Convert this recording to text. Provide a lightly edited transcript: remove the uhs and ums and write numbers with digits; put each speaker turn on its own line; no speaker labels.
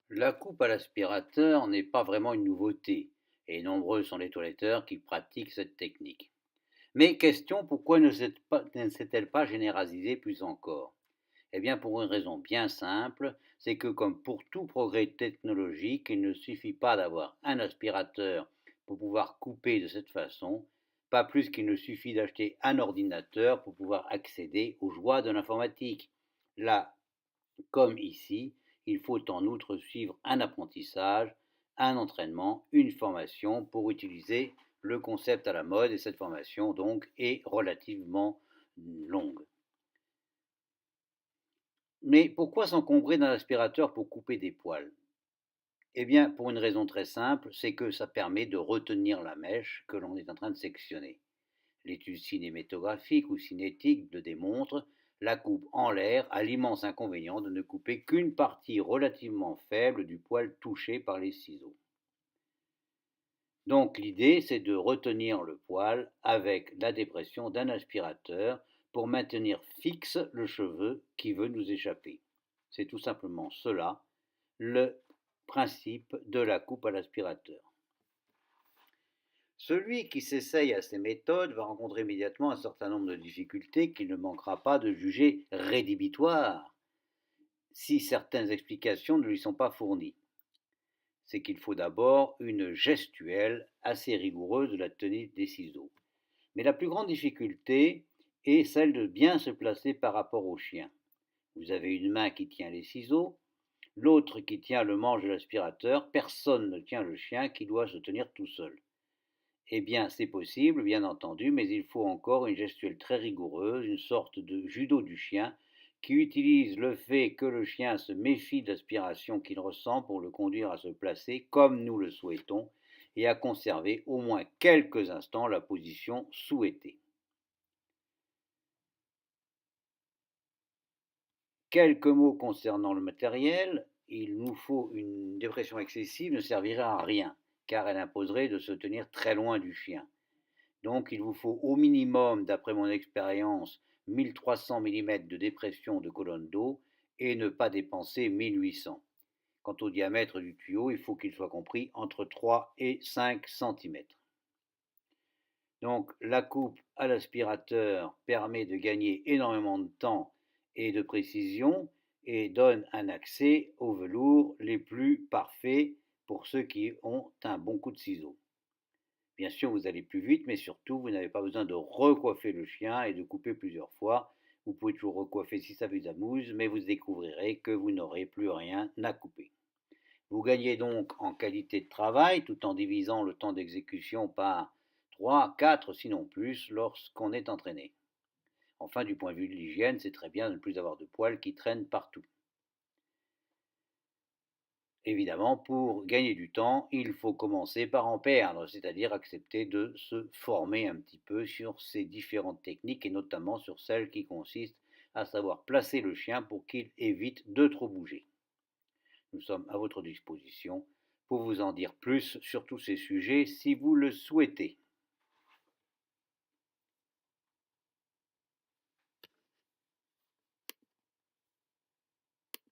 La coupe à l'aspirateur n'est pas vraiment une nouveauté, et nombreux sont les toiletteurs qui pratiquent cette technique. Mais question, pourquoi ne s'est-elle pas généralisée plus encore? Eh bien, pour une raison bien simple, c'est que comme pour tout progrès technologique, il ne suffit pas d'avoir un aspirateur pour pouvoir couper de cette façon, pas plus qu'il ne suffit d'acheter un ordinateur pour pouvoir accéder aux joies de l'informatique. Là, comme ici, il faut en outre suivre un apprentissage, un entraînement, une formation pour utiliser le concept à la mode, et cette formation donc est relativement longue. Mais pourquoi s'encombrer d'un aspirateur pour couper des poils? Eh bien, pour une raison très simple, c'est que ça permet de retenir la mèche que l'on est en train de sectionner. L'étude cinématographique ou cinétique le démontre, la coupe en l'air a l'immense inconvénient de ne couper qu'une partie relativement faible du poil touché par les ciseaux. Donc l'idée, c'est de retenir le poil avec la dépression d'un aspirateur pour maintenir fixe le cheveu qui veut nous échapper. C'est tout simplement cela, le principe de la coupe à l'aspirateur. Celui qui s'essaye à ces méthodes va rencontrer immédiatement un certain nombre de difficultés qu'il ne manquera pas de juger rédhibitoires si certaines explications ne lui sont pas fournies. C'est qu'il faut d'abord une gestuelle assez rigoureuse de la tenue des ciseaux. Mais la plus grande difficulté est celle de bien se placer par rapport au chien. Vous avez une main qui tient les ciseaux, l'autre qui tient le manche de l'aspirateur, personne ne tient le chien qui doit se tenir tout seul. Eh bien, c'est possible, bien entendu, mais il faut encore une gestuelle très rigoureuse, une sorte de judo du chien, qui utilise le fait que le chien se méfie de l'aspiration qu'il ressent pour le conduire à se placer comme nous le souhaitons et à conserver au moins quelques instants la position souhaitée. Quelques mots concernant le matériel. Il nous faut une dépression excessive ne servirait à rien, car elle imposerait de se tenir très loin du chien. Donc il vous faut au minimum, d'après mon expérience, 1300 mm de dépression de colonne d'eau et ne pas dépenser 1800. Quant au diamètre du tuyau, il faut qu'il soit compris entre 3 et 5 cm. Donc la coupe à l'aspirateur permet de gagner énormément de temps et de précision et donne un accès aux velours les plus parfaits pour ceux qui ont un bon coup de ciseau. Bien sûr, vous allez plus vite, mais surtout, vous n'avez pas besoin de recoiffer le chien et de couper plusieurs fois. Vous pouvez toujours recoiffer si ça vous amuse, mais vous découvrirez que vous n'aurez plus rien à couper. Vous gagnez donc en qualité de travail tout en divisant le temps d'exécution par 3, 4, sinon plus, lorsqu'on est entraîné. Enfin, du point de vue de l'hygiène, c'est très bien de ne plus avoir de poils qui traînent partout. Évidemment, pour gagner du temps, il faut commencer par en perdre, c'est-à-dire accepter de se former un petit peu sur ces différentes techniques et notamment sur celle qui consiste à savoir placer le chien pour qu'il évite de trop bouger. Nous sommes à votre disposition pour vous en dire plus sur tous ces sujets si vous le souhaitez.